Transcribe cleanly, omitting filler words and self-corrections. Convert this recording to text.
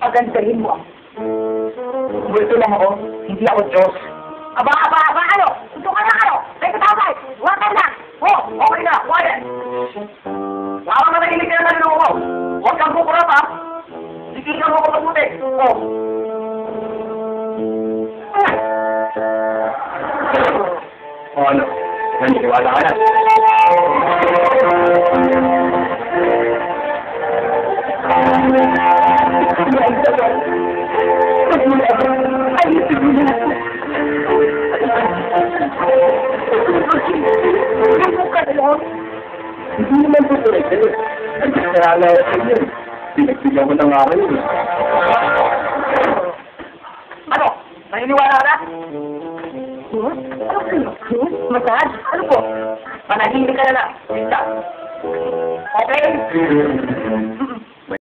pagandahin mo ako. Bulto lang ako, hindi ako Diyos. Aba, ano? Ito ka na, ano? May katabay! Huwag ka na! Oh, okay na, quiet! Baka manahimik ka na nalungo mo. Huwag kang kukurap, ha? Sikikan mo ko mabuti. Oh. Oh, ano? Naniniwala ka na. Hindi naman po correct. Kaya na sa inyo. Pinagbigyan ko na nga kayo. Ano? Naniniwala ka na? Ano kayo? Masahad? Ano po? Panahimik ka na lang. Okay?